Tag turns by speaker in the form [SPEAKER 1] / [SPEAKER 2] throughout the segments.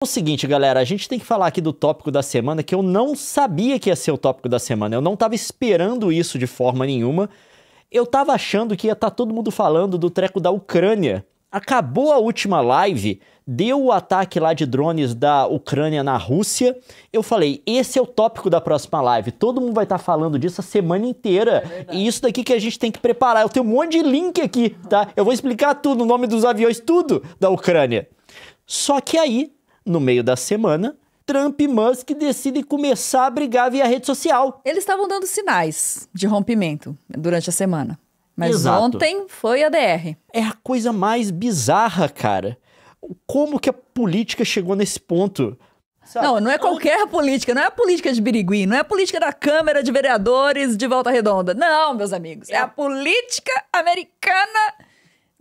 [SPEAKER 1] O seguinte, galera, a gente tem que falar aqui do tópico da semana, que eu não sabia que ia ser o tópico da semana. Eu não tava esperando isso de forma nenhuma. Eu tava achando que ia estar todo mundo falando do treco da Ucrânia. Acabou a última live, deu o ataque lá de drones da Ucrânia na Rússia. Eu falei, esse é o tópico da próxima live. Todo mundo vai estar falando disso a semana inteira. E isso daqui que a gente tem que preparar. Eu tenho um monte de link aqui, tá? Eu vou explicar tudo, o nome dos aviões, tudo da Ucrânia. Só que aí, no meio da semana, Trump e Musk decidem começar a brigar via rede social.
[SPEAKER 2] Eles estavam dando sinais de rompimento durante a semana. Mas
[SPEAKER 1] Exato.
[SPEAKER 2] Ontem foi a DR.
[SPEAKER 1] É a coisa mais bizarra, cara. Como que a política chegou nesse ponto? Sabe?
[SPEAKER 2] Não é qualquer política, não é a política de Birigui, não é a política da Câmara de Vereadores de Volta Redonda. Não, meus amigos, é a política americana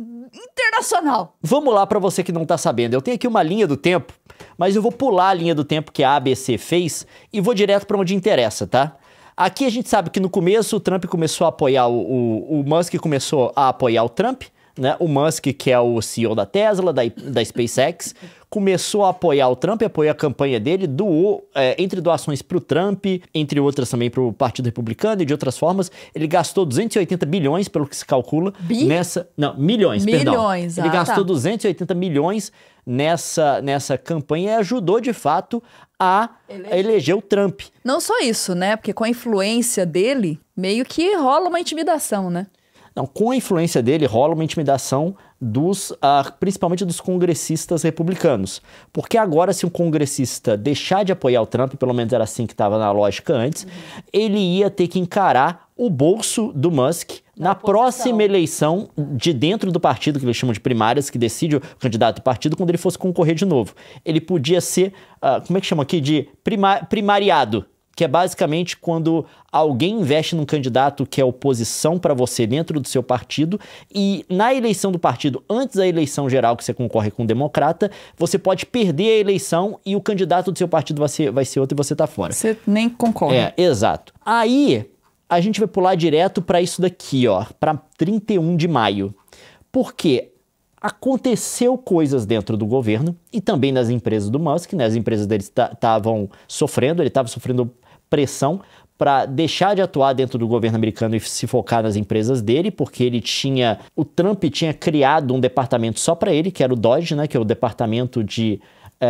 [SPEAKER 2] internacional.
[SPEAKER 1] Vamos lá pra você que não tá sabendo. Eu tenho aqui uma linha do tempo, mas eu vou pular a linha do tempo que a ABC fez e vou direto pra onde interessa, tá? Aqui a gente sabe que no começo o Trump começou a apoiar o Musk começou a apoiar o Trump, né? O Musk, que é o CEO da Tesla, da SpaceX, começou a apoiar o Trump, apoiou a campanha dele, doou entre doações para o Trump, entre outras também para o Partido Republicano e de outras formas. Ele gastou 280 bilhões, pelo que se calcula, milhões, perdão. Ele gastou 280 milhões nessa campanha e ajudou, de fato, a eleger o Trump.
[SPEAKER 2] Não só isso, né? Porque com a influência dele, meio que rola uma intimidação, né?
[SPEAKER 1] Não, com a influência dele, rola uma intimidação principalmente dos congressistas republicanos. Porque agora, se um congressista deixar de apoiar o Trump, pelo menos era assim que estava na lógica antes, ele ia ter que encarar o bolso do Musk na próxima eleição de dentro do partido, que eles chamam de primárias, que decide o candidato do partido, quando ele fosse concorrer de novo. Ele podia ser, como é que chama aqui? De primariado, que é basicamente quando alguém investe num candidato que é oposição para você dentro do seu partido e na eleição do partido, antes da eleição geral que você concorre com um democrata, você pode perder a eleição e o candidato do seu partido vai ser outro e você tá fora.
[SPEAKER 2] Você nem concorre.
[SPEAKER 1] Exato. Aí, a gente vai pular direto para isso daqui, ó, para 31 de maio. Porque aconteceu coisas dentro do governo e também nas empresas do Musk, né? As empresas deles estavam sofrendo, ele estava sofrendo pressão para deixar de atuar dentro do governo americano e se focar nas empresas dele, porque o Trump tinha criado um departamento só para ele, que era o DOGE, né? Que é o Departamento de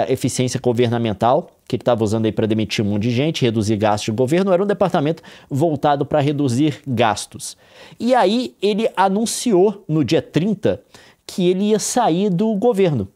[SPEAKER 1] Eficiência Governamental, que ele estava usando aí para demitir um monte de gente, reduzir gastos de governo. Era um departamento voltado para reduzir gastos. E aí ele anunciou no dia 30 que ele ia sair do governo.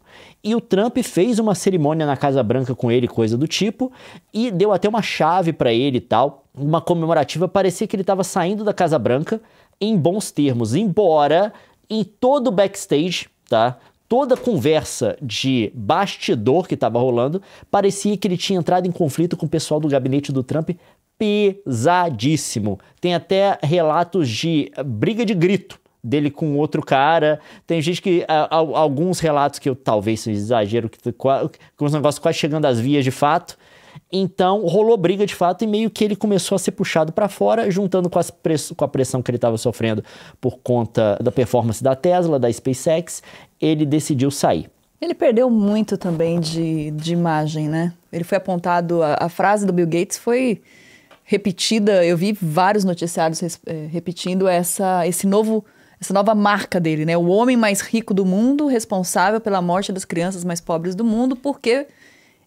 [SPEAKER 1] E o Trump fez uma cerimônia na Casa Branca com ele, coisa do tipo, e deu até uma chave para ele e tal, uma comemorativa. Parecia que ele estava saindo da Casa Branca em bons termos, embora em todo o backstage, tá? Toda a conversa de bastidor que estava rolando, parecia que ele tinha entrado em conflito com o pessoal do gabinete do Trump pesadíssimo. Tem até relatos de briga de grito dele com outro cara. Tem gente que... alguns relatos que eu talvez seja exagero, que os negócios quase chegando às vias de fato. Então, rolou briga de fato e meio que ele começou a ser puxado para fora, juntando com a pressão que ele estava sofrendo por conta da performance da Tesla, da SpaceX, ele decidiu sair.
[SPEAKER 2] Ele perdeu muito também de imagem, né? Ele foi apontado... A frase do Bill Gates foi repetida, eu vi vários noticiários repetindo essa nova marca dele, né? O homem mais rico do mundo, responsável pela morte das crianças mais pobres do mundo, porque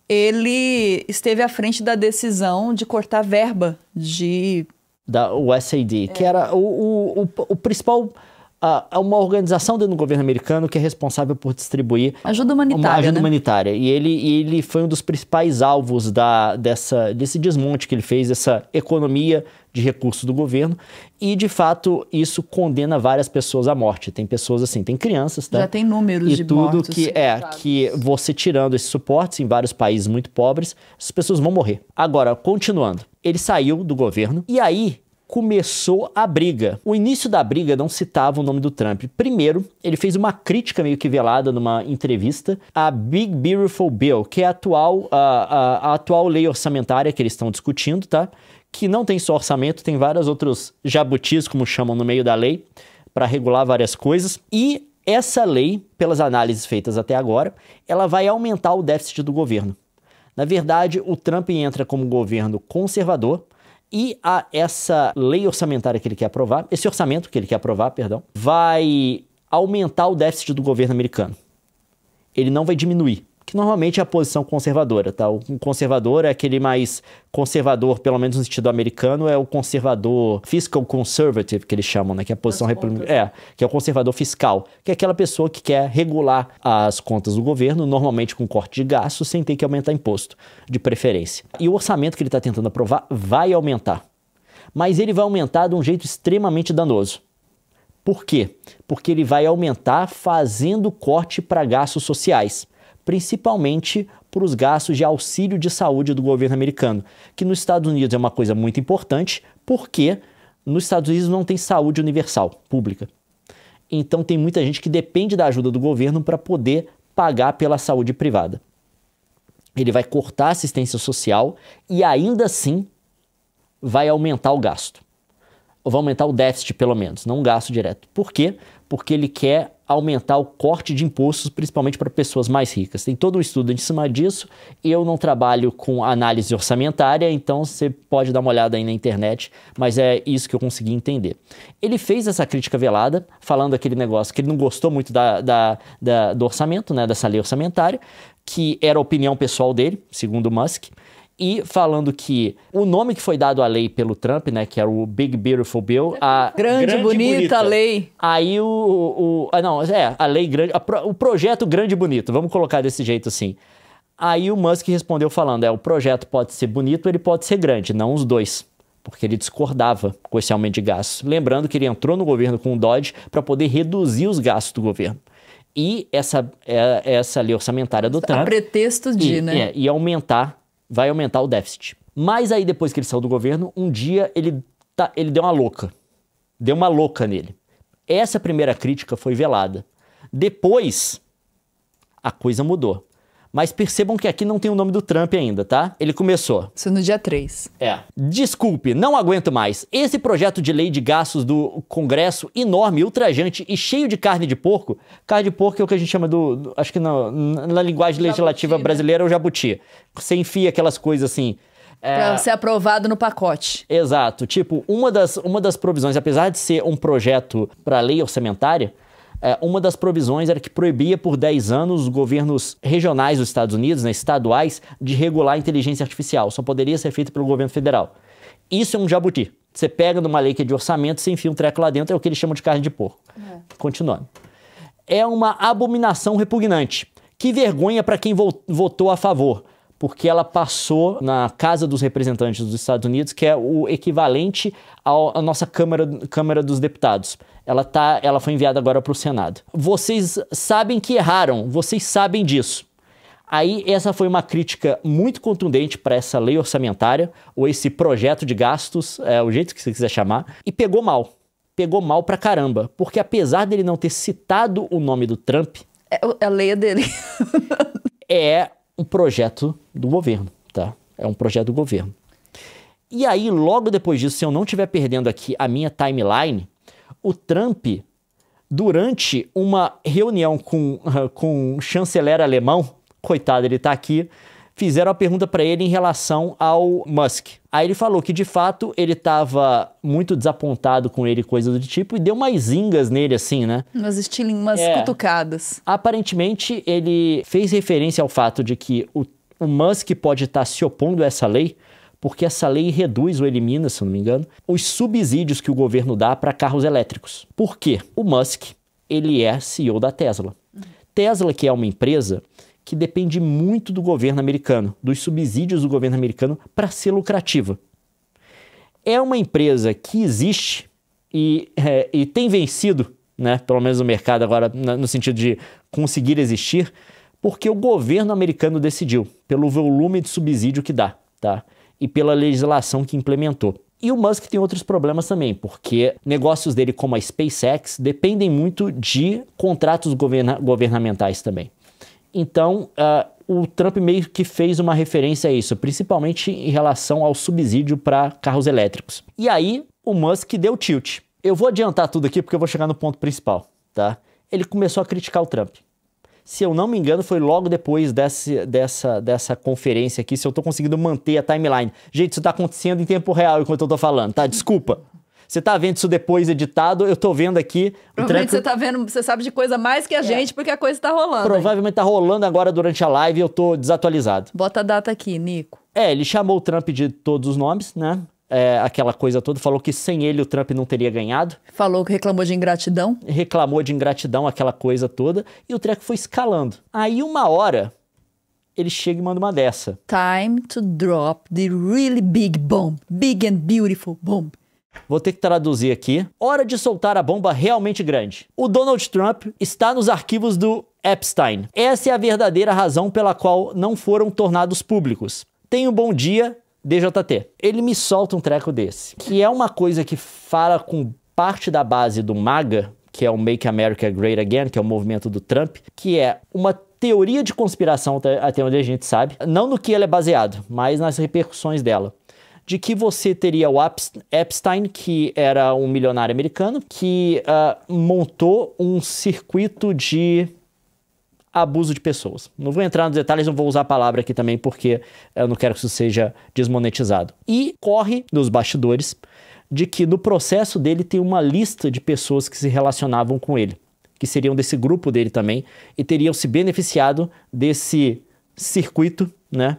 [SPEAKER 2] ele esteve à frente da decisão de cortar verba
[SPEAKER 1] da USAID, que era o principal... uma organização dentro do governo americano que é responsável por distribuir
[SPEAKER 2] ajuda humanitária,
[SPEAKER 1] E ele foi um dos principais alvos desse desmonte que ele fez, essa economia de recursos do governo. E, de fato, isso condena várias pessoas à morte. Tem pessoas assim, tem crianças, tá?
[SPEAKER 2] Já tem números de mortos.
[SPEAKER 1] E tudo que você tirando esses suportes em vários países muito pobres, as pessoas vão morrer. Agora, continuando. Ele saiu do governo e aí começou a briga. O início da briga não citava o nome do Trump. Primeiro, ele fez uma crítica meio que velada numa entrevista à Big Beautiful Bill, que é a atual lei orçamentária que eles estão discutindo, tá? Que não tem só orçamento, tem vários outros jabutis, como chamam, no meio da lei, para regular várias coisas. E Essa lei, pelas análises feitas até agora, ela vai aumentar o déficit do governo. Na verdade, o Trump entra como governo conservador e essa lei orçamentária que ele quer aprovar, esse orçamento que ele quer aprovar, perdão, vai aumentar o déficit do governo americano. Ele não vai diminuir, que normalmente é a posição conservadora, tá? O conservador é aquele mais conservador, pelo menos no sentido americano, é o conservador fiscal conservative, que eles chamam, né? Que é a posição republicana, que é o conservador fiscal, que é aquela pessoa que quer regular as contas do governo, normalmente com corte de gastos, sem ter que aumentar imposto, de preferência. E o orçamento que ele está tentando aprovar vai aumentar, mas ele vai aumentar de um jeito extremamente danoso. Por quê? Porque ele vai aumentar fazendo corte para gastos sociais, principalmente por os gastos de auxílio de saúde do governo americano, que nos Estados Unidos é uma coisa muito importante, porque nos Estados Unidos não tem saúde universal, pública. Então tem muita gente que depende da ajuda do governo para poder pagar pela saúde privada. Ele vai cortar a assistência social e ainda assim vai aumentar o gasto. Ou vai aumentar o déficit, pelo menos, não o gasto direto. Por quê? Porque ele quer aumentar o corte de impostos, principalmente para pessoas mais ricas. Tem todo um estudo em cima disso. Eu não trabalho com análise orçamentária, então você pode dar uma olhada aí na internet, mas é isso que eu consegui entender. Ele fez essa crítica velada, falando aquele negócio que ele não gostou muito do orçamento, né, dessa lei orçamentária, que era a opinião pessoal dele, segundo o Musk, e falando que o nome que foi dado à lei pelo Trump, né, que era o Big Beautiful Bill, a
[SPEAKER 2] grande bonita lei.
[SPEAKER 1] Aí a lei grande, o projeto grande e bonito, vamos colocar desse jeito assim. Aí o Musk respondeu falando, o projeto pode ser bonito, ele pode ser grande, não os dois, porque ele discordava com esse aumento de gastos. Lembrando que ele entrou no governo com o Dodge para poder reduzir os gastos do governo. E essa lei orçamentária do Trump...
[SPEAKER 2] A pretexto de, né?
[SPEAKER 1] Vai aumentar o déficit. Mas aí, depois que ele saiu do governo, um dia ele deu uma louca. Deu uma louca nele. Essa primeira crítica foi velada. Depois, a coisa mudou. Mas percebam que aqui não tem o nome do Trump ainda, tá? Ele começou.
[SPEAKER 2] Isso no dia 3.
[SPEAKER 1] Desculpe, não aguento mais. Esse projeto de lei de gastos do Congresso, enorme, ultrajante e cheio de carne de porco. Carne de porco é o que a gente chama acho que na linguagem legislativa brasileira é o jabuti. Você enfia aquelas coisas assim...
[SPEAKER 2] Para ser aprovado no pacote.
[SPEAKER 1] Exato. Tipo, uma das provisões, apesar de ser um projeto para lei orçamentária, uma das provisões era que proibia por 10 anos os governos regionais dos Estados Unidos, né, estaduais, de regular a inteligência artificial. Só poderia ser feito pelo governo federal. Isso é um jabuti. Você pega numa lei que é de orçamento, você enfia um treco lá dentro, é o que eles chamam de carne de porco. Continuando. É uma abominação repugnante. Que vergonha para quem votou a favor. Porque ela passou na Casa dos Representantes dos Estados Unidos, que é o equivalente à nossa Câmara dos Deputados. Ela foi enviada agora para o Senado. Vocês sabem que erraram, vocês sabem disso. Aí essa foi uma crítica muito contundente para essa lei orçamentária, ou esse projeto de gastos, o jeito que você quiser chamar, e pegou mal. Pegou mal pra caramba, porque apesar dele não ter citado o nome do Trump...
[SPEAKER 2] A lei dele.
[SPEAKER 1] É um projeto do governo, tá? É um projeto do governo. E aí, logo depois disso, se eu não estiver perdendo aqui a minha timeline, o Trump, durante uma reunião com um chanceler alemão, coitado, ele tá aqui, fizeram a pergunta para ele em relação ao Musk. Aí ele falou que, de fato, ele estava muito desapontado com ele, coisa do tipo, e deu umas zingas nele, assim, né?
[SPEAKER 2] Umas cutucadas.
[SPEAKER 1] Aparentemente, ele fez referência ao fato de que o Musk pode estar se opondo a essa lei, porque essa lei reduz ou elimina, se eu não me engano, os subsídios que o governo dá para carros elétricos. Por quê? O Musk, ele é CEO da Tesla. Tesla, que é uma empresa que depende muito do governo americano, dos subsídios do governo americano para ser lucrativa. É uma empresa que existe e tem vencido, né, pelo menos no mercado agora, no sentido de conseguir existir, porque o governo americano decidiu, pelo volume de subsídio que dá, tá? E pela legislação que implementou. E o Musk tem outros problemas também, porque negócios dele como a SpaceX dependem muito de contratos governamentais também. Então, o Trump meio que fez uma referência a isso, principalmente em relação ao subsídio para carros elétricos. E aí, o Musk deu tilt. Eu vou adiantar tudo aqui porque eu vou chegar no ponto principal, tá? ele começou a criticar o Trump. Se eu não me engano, foi logo depois dessa conferência aqui, se eu tô conseguindo manter a timeline. Gente, isso tá acontecendo em tempo real enquanto eu tô falando, tá? Desculpa. Você tá vendo isso depois editado, eu tô vendo aqui...
[SPEAKER 2] Provavelmente você tá vendo, você sabe de coisa mais que a gente, porque a coisa tá rolando.
[SPEAKER 1] Provavelmente tá rolando agora durante a live e eu tô desatualizado.
[SPEAKER 2] Bota a data aqui, Nico.
[SPEAKER 1] Ele chamou o Trump de todos os nomes, né? Aquela coisa toda, falou que sem ele o Trump não teria ganhado.
[SPEAKER 2] Falou que reclamou de ingratidão.
[SPEAKER 1] Reclamou de ingratidão, aquela coisa toda, e o treco foi escalando. Aí uma hora, ele chega e manda uma dessa.
[SPEAKER 2] Time to drop the really big bomb. Big and beautiful bomb.
[SPEAKER 1] Vou ter que traduzir aqui. Hora de soltar a bomba realmente grande. O Donald Trump está nos arquivos do Epstein. Essa é a verdadeira razão pela qual não foram tornados públicos. Tenha um bom dia, DJT. Ele me solta um treco desse, que é uma coisa que fala com parte da base do MAGA, que é o Make America Great Again, que é o movimento do Trump, que é uma teoria de conspiração, até onde a gente sabe, não no que ela é baseado, mas nas repercussões dela. De que você teria o Epstein, que era um milionário americano, que montou um circuito de abuso de pessoas. Não vou entrar nos detalhes, não vou usar a palavra aqui também, porque eu não quero que isso seja desmonetizado. E corre nos bastidores de que no processo dele tem uma lista de pessoas que se relacionavam com ele, que seriam desse grupo dele também, e teriam se beneficiado desse circuito, né,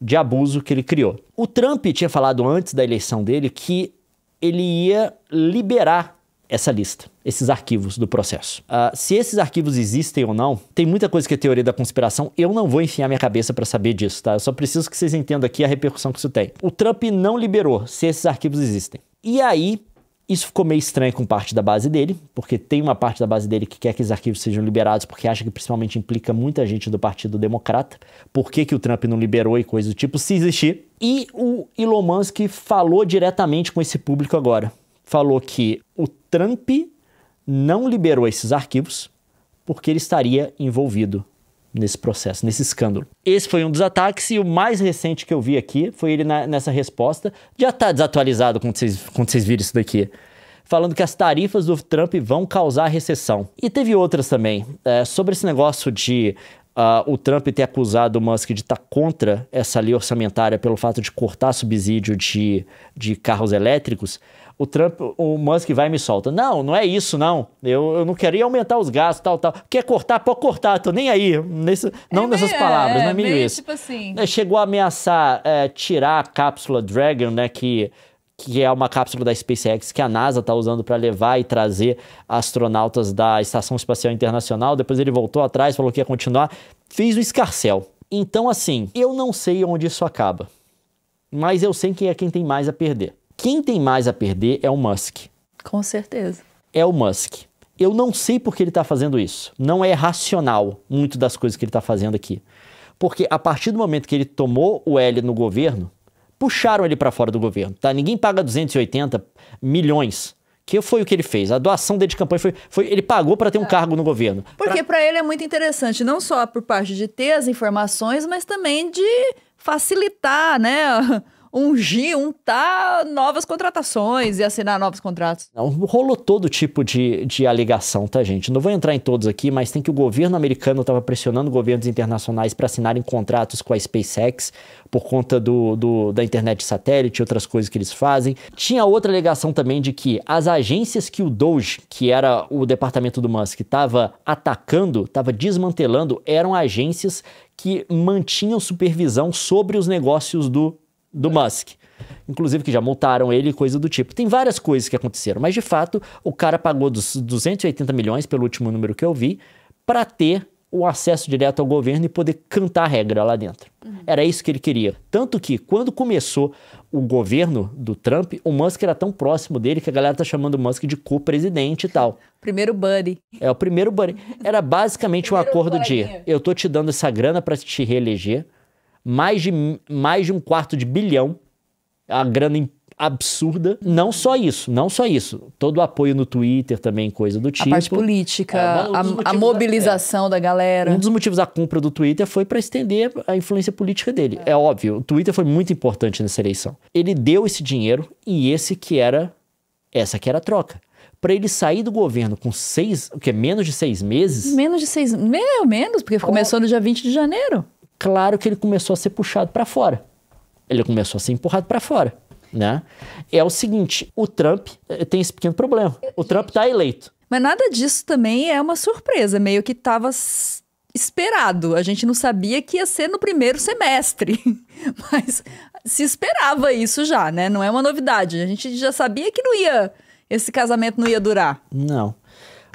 [SPEAKER 1] de abuso que ele criou. O Trump tinha falado antes da eleição dele que ele ia liberar essa lista, esses arquivos do processo. Se esses arquivos existem ou não, tem muita coisa que é teoria da conspiração, eu não vou enfiar minha cabeça para saber disso, tá? Eu só preciso que vocês entendam aqui a repercussão que isso tem. O Trump não liberou se esses arquivos existem. E aí, isso ficou meio estranho com parte da base dele, porque tem uma parte da base dele que quer que esses arquivos sejam liberados, porque acha que principalmente implica muita gente do Partido Democrata. Por que o Trump não liberou e coisa do tipo, se existir. E o Elon Musk falou diretamente com esse público agora. Falou que o Trump não liberou esses arquivos porque ele estaria envolvido nesse processo, nesse escândalo. Esse foi um dos ataques e o mais recente que eu vi aqui foi ele nessa resposta. Já tá desatualizado quando vocês viram isso daqui. Falando que as tarifas do Trump vão causar recessão. E teve outras também. Sobre esse negócio de o Trump ter acusado o Musk de estar contra essa lei orçamentária pelo fato de cortar subsídio de carros elétricos. O Musk vai e me solta. Não é isso, não. Eu não queria aumentar os gastos, tal. Quer cortar? Pode cortar, tô nem aí. Nessas palavras, não é meio isso.
[SPEAKER 2] Tipo assim.
[SPEAKER 1] Chegou a ameaçar tirar a cápsula Dragon, né, que é uma cápsula da SpaceX que a NASA tá usando para levar e trazer astronautas da Estação Espacial Internacional. Depois ele voltou atrás, falou que ia continuar. Fez o escarcéu. Então, assim, eu não sei onde isso acaba. Mas eu sei quem tem mais a perder. Quem tem mais a perder é o Musk.
[SPEAKER 2] Com certeza.
[SPEAKER 1] É o Musk. Eu não sei por que ele está fazendo isso. Não é racional muito das coisas que ele está fazendo aqui. Porque a partir do momento que ele tomou o L no governo, puxaram ele para fora do governo. Tá? Ninguém paga 280 milhões. Que foi o que ele fez. A doação dele de campanha ele pagou para ter um cargo no governo.
[SPEAKER 2] Porque para ele é muito interessante, não só por parte de ter as informações, mas também de facilitar, né? Untar novas contratações e assinar novos contratos.
[SPEAKER 1] Rolou todo tipo de alegação, tá, gente? Não vou entrar em todos aqui, mas tem que o governo americano estava pressionando governos internacionais para assinarem contratos com a SpaceX por conta da internet de satélite e outras coisas que eles fazem. Tinha outra alegação também de que as agências que o DOGE, que era o departamento do Musk, estava atacando, estava desmantelando, eram agências que mantinham supervisão sobre os negócios do Musk. Inclusive que já multaram ele e coisa do tipo. Tem várias coisas que aconteceram, mas de fato o cara pagou dos 280 milhões, pelo último número que eu vi, para ter o acesso direto ao governo e poder cantar a regra lá dentro. Era isso que ele queria. Tanto que quando começou o governo do Trump, o Musk era tão próximo dele que a galera tá chamando o Musk de co-presidente e tal.
[SPEAKER 2] Primeiro buddy.
[SPEAKER 1] O primeiro buddy. Era basicamente um acordo de eu tô te dando essa grana para te reeleger, mais de $250 bilhão, a grana absurda. Não só isso. Todo o apoio no Twitter também, coisa do tipo.
[SPEAKER 2] A parte política, a mobilização da galera.
[SPEAKER 1] Um dos motivos da compra do Twitter foi para estender a influência política dele. É óbvio, o Twitter foi muito importante nessa eleição. Ele deu esse dinheiro e essa que era a troca. para ele sair do governo com menos de 6 meses...
[SPEAKER 2] Menos de 6... menos, porque começou no dia 20 de janeiro.
[SPEAKER 1] Claro que ele começou a ser puxado para fora. Ele começou a ser empurrado para fora, né? É o seguinte, o Trump tem esse pequeno problema. O Trump tá eleito.
[SPEAKER 2] Mas nada disso também é uma surpresa, meio que estava esperado. A gente não sabia que ia ser no primeiro semestre, mas se esperava isso já, né? Não é uma novidade. A gente já sabia que esse casamento não ia durar.
[SPEAKER 1] Não.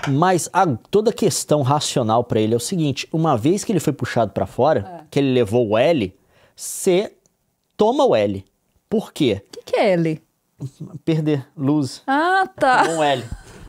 [SPEAKER 1] Mas toda a questão racional para ele é o seguinte, uma vez que ele foi puxado para fora, que ele levou o L, você toma o L. Por quê?
[SPEAKER 2] O que é L?
[SPEAKER 1] Perder, lose.
[SPEAKER 2] Ah, tá.
[SPEAKER 1] Um L.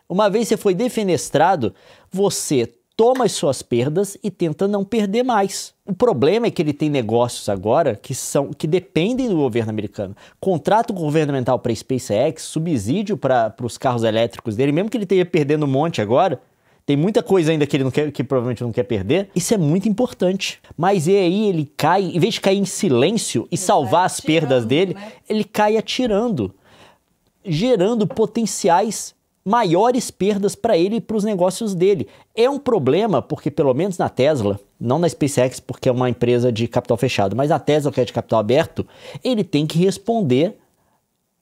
[SPEAKER 1] Uma vez você foi defenestrado, você toma as suas perdas e tenta não perder mais. O problema é que ele tem negócios agora que dependem do governo americano. Contrato governamental para SpaceX, subsídio para os carros elétricos dele, mesmo que ele esteja perdendo um monte agora, tem muita coisa ainda que ele não quer, que provavelmente não quer perder. Isso é muito importante. Mas e aí ele cai, em vez de cair em silêncio e salvar as perdas dele, né? Ele cai atirando, gerando potenciais maiores perdas para ele e para os negócios dele. É um problema porque, pelo menos na Tesla, não na SpaceX porque é uma empresa de capital fechado, mas na Tesla, que é de capital aberto, ele tem que responder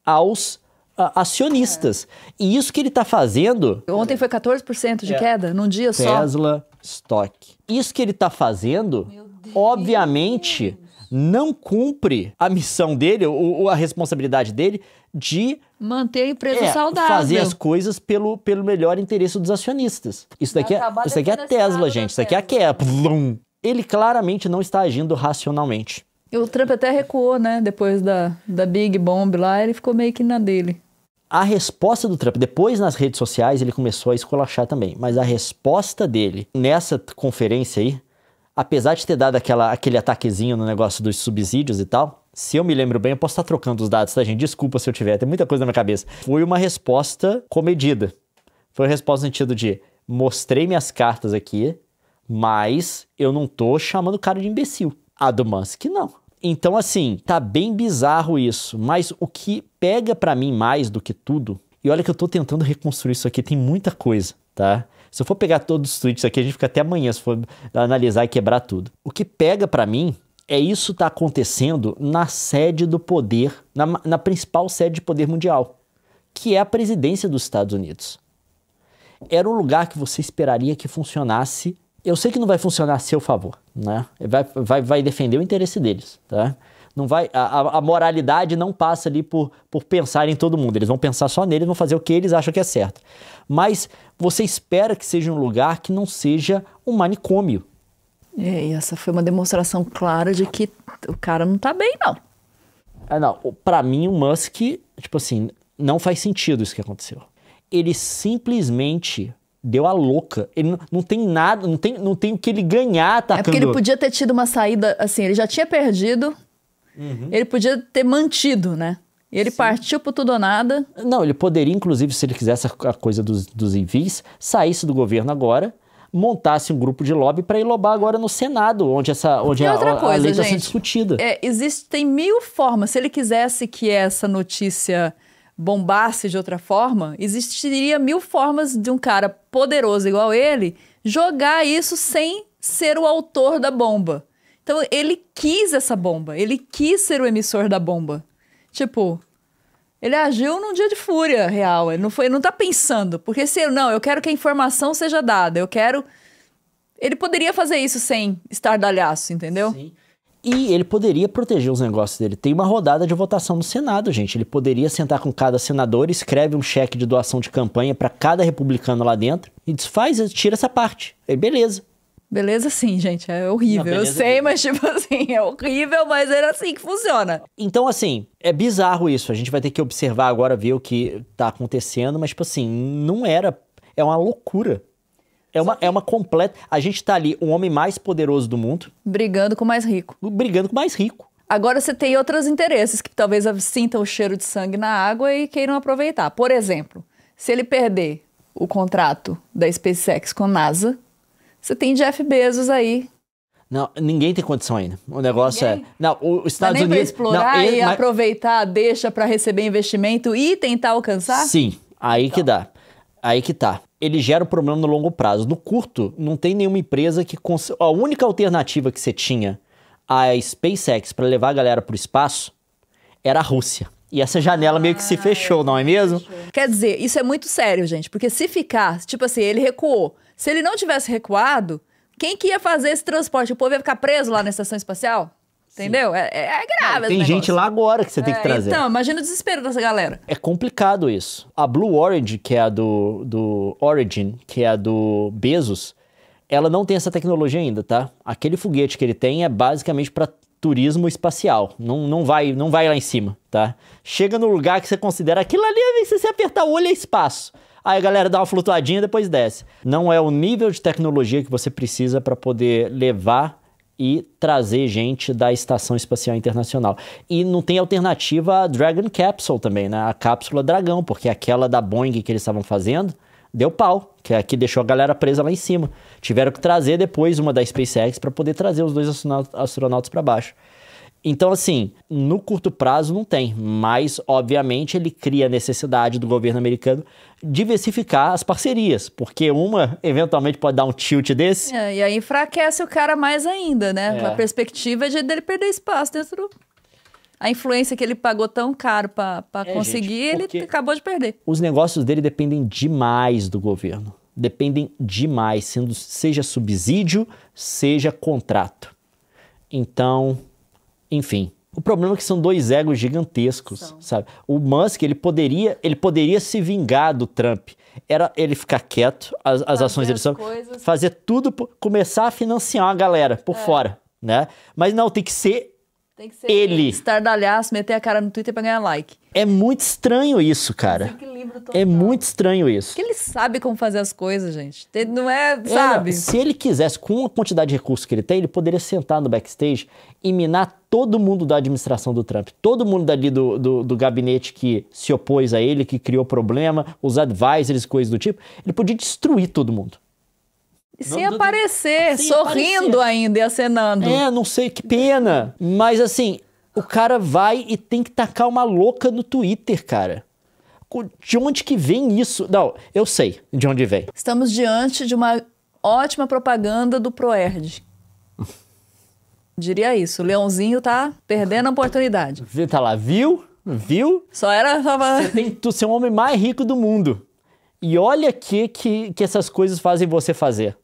[SPEAKER 1] aos acionistas. E isso que ele está fazendo...
[SPEAKER 2] Ontem foi 14% de queda, num dia só.
[SPEAKER 1] Tesla Stock. Isso que ele está fazendo, obviamente, não cumpre a missão dele, ou a responsabilidade dele de...
[SPEAKER 2] manter a empresa saudável.
[SPEAKER 1] Fazer as coisas pelo melhor interesse dos acionistas. Isso daqui é a Tesla, gente. Isso daqui é a Apple. Ele claramente não está agindo racionalmente.
[SPEAKER 2] E o Trump até recuou, né? Depois da Big Bomb lá, ele ficou meio que na dele.
[SPEAKER 1] A resposta do Trump, depois nas redes sociais ele começou a esculachar também, mas a resposta dele nessa conferência aí, apesar de ter dado aquele ataquezinho no negócio dos subsídios e tal, se eu me lembro bem, eu posso estar trocando os dados, tá, gente? Desculpa se eu tiver, tem muita coisa na minha cabeça. Foi uma resposta comedida. Foi uma resposta no sentido de, mostrei minhas cartas aqui, mas eu não tô chamando o cara de imbecil. A do Musk, não. Então, assim, tá bem bizarro isso, mas o que pega pra mim mais do que tudo, e olha que eu tô tentando reconstruir isso aqui, tem muita coisa, tá? Se eu for pegar todos os tweets aqui, a gente fica até amanhã se for analisar e quebrar tudo. O que pega pra mim é isso tá acontecendo na sede do poder, na principal sede de poder mundial, que é a presidência dos Estados Unidos. Era um lugar que você esperaria que funcionasse. Eu sei que não vai funcionar a seu favor, né? Vai defender o interesse deles, tá? Não vai, a moralidade não passa ali por pensar em todo mundo. Eles vão pensar só neles, vão fazer o que eles acham que é certo. Mas você espera que seja um lugar que não seja um manicômio.
[SPEAKER 2] E essa foi uma demonstração clara de que o cara não tá bem, não.
[SPEAKER 1] Não, pra mim o Musk, tipo assim, não faz sentido isso que aconteceu. Ele simplesmente... deu a louca. Ele não tem nada, não tem o que ele ganhar atacando.
[SPEAKER 2] É porque ele podia ter tido uma saída, assim, ele já tinha perdido, ele podia ter mantido, né? E ele partiu pro tudo ou nada.
[SPEAKER 1] Não, ele poderia, inclusive, se ele quisesse a coisa dos envios, saísse do governo agora, montasse um grupo de lobby para ir lobar agora no Senado, onde a lei está sendo discutida.
[SPEAKER 2] Existem 1000 formas. Se ele quisesse que essa notícia... bombasse de outra forma, existiria 1000 formas de um cara poderoso igual ele jogar isso sem ser o autor da bomba. Então, ele quis essa bomba. Ele quis ser o emissor da bomba. Tipo, ele agiu num dia de fúria real. Ele não tá pensando. Porque se ele, não, eu quero que a informação seja dada. Eu quero... Ele poderia fazer isso sem estardalhaço, entendeu?
[SPEAKER 1] Sim. E ele poderia proteger os negócios dele. Tem uma rodada de votação no Senado, gente. Ele poderia sentar com cada senador, escreve um cheque de doação de campanha para cada republicano lá dentro e tira essa parte. Aí beleza.
[SPEAKER 2] Beleza sim, gente. É horrível. Não, eu sei, mas tipo assim, é horrível, mas era assim que funciona.
[SPEAKER 1] Então, assim, é bizarro isso. A gente vai ter que observar agora, ver o que tá acontecendo, mas tipo assim, não era... É uma loucura. É uma completa... A gente tá ali, o homem mais poderoso do mundo.
[SPEAKER 2] Brigando com o mais rico.
[SPEAKER 1] Brigando com o mais rico.
[SPEAKER 2] Agora você tem outros interesses que talvez sintam o cheiro de sangue na água e queiram aproveitar. Por exemplo, se ele perder o contrato da SpaceX com a NASA, você tem Jeff Bezos aí.
[SPEAKER 1] Não, ninguém tem condição ainda. O negócio é... Não, os Estados
[SPEAKER 2] nem
[SPEAKER 1] Unidos...
[SPEAKER 2] Pra explorar e aproveitar, deixa para receber investimento e tentar alcançar?
[SPEAKER 1] Sim, aí então. Que dá. Aí que tá. Ele gera o problema no longo prazo. No curto, não tem nenhuma empresa que... A única alternativa que você tinha à SpaceX para levar a galera pro espaço era a Rússia. E essa janela meio que se fechou, não é mesmo?
[SPEAKER 2] Quer dizer, isso é muito sério, gente. Porque se ficar, tipo assim, ele recuou. Se ele não tivesse recuado, quem que ia fazer esse transporte? O povo ia ficar preso lá na estação espacial? Entendeu? É grave esse
[SPEAKER 1] Tem gente
[SPEAKER 2] negócio.
[SPEAKER 1] lá agora que você tem que trazer.
[SPEAKER 2] Então, imagina o desespero dessa galera.
[SPEAKER 1] É complicado isso. A Blue Origin, que é a do Origin, que é a do Bezos, ela não tem essa tecnologia ainda, tá? Aquele foguete que ele tem é basicamente para turismo espacial. Não vai lá em cima, tá? Chega no lugar que você considera aquilo ali, se você apertar o olho é espaço. Aí a galera dá uma flutuadinha e depois desce. Não é o nível de tecnologia que você precisa para poder levar e trazer gente da Estação Espacial Internacional. E não tem alternativa a Dragon Capsule também, né? A cápsula Dragão, porque aquela da Boeing que eles estavam fazendo deu pau, que aqui deixou a galera presa lá em cima. Tiveram que trazer depois uma da SpaceX para poder trazer os dois astronautas para baixo. Então, assim, no curto prazo não tem, mas, obviamente, ele cria a necessidade do governo americano diversificar as parcerias, porque uma, eventualmente, pode dar um tilt desse.
[SPEAKER 2] E aí enfraquece o cara mais ainda, né? A perspectiva é de dele perder espaço dentro do... A influência que ele pagou tão caro para conseguir,
[SPEAKER 1] gente,
[SPEAKER 2] ele acabou de perder.
[SPEAKER 1] Os negócios dele dependem demais do governo. Dependem demais, seja subsídio, seja contrato. Então... Enfim, o problema é que são dois egos gigantescos, sabe? O Musk, ele poderia se vingar do Trump. Era ele ficar quieto, as ações dele são... Fazer tudo, começar a financiar a galera por fora, né? Mas não, tem que ser ele.
[SPEAKER 2] Estardalhaço, meter a cara no Twitter pra ganhar like.
[SPEAKER 1] É muito estranho isso, cara. É muito estranho isso.
[SPEAKER 2] Porque ele sabe como fazer as coisas, gente. Ele não sabe?
[SPEAKER 1] Se ele quisesse, com a quantidade de recursos que ele tem, ele poderia sentar no backstage e minar todo mundo da administração do Trump. Todo mundo dali do gabinete que se opôs a ele, que criou problema, os advisors, coisas do tipo. Ele podia destruir todo mundo.
[SPEAKER 2] E sem aparecer, sorrindo ainda e acenando.
[SPEAKER 1] Não sei, que pena. Mas assim, o cara vai e tem que tacar uma louca no Twitter, cara. De onde que vem isso? Não, eu sei de onde vem.
[SPEAKER 2] Estamos diante de uma ótima propaganda do Proerd. Diria isso. O Leãozinho tá perdendo a oportunidade.
[SPEAKER 1] Você tá lá, viu?
[SPEAKER 2] Só era...
[SPEAKER 1] Você tem que ser o homem mais rico do mundo. E olha que essas coisas fazem você fazer.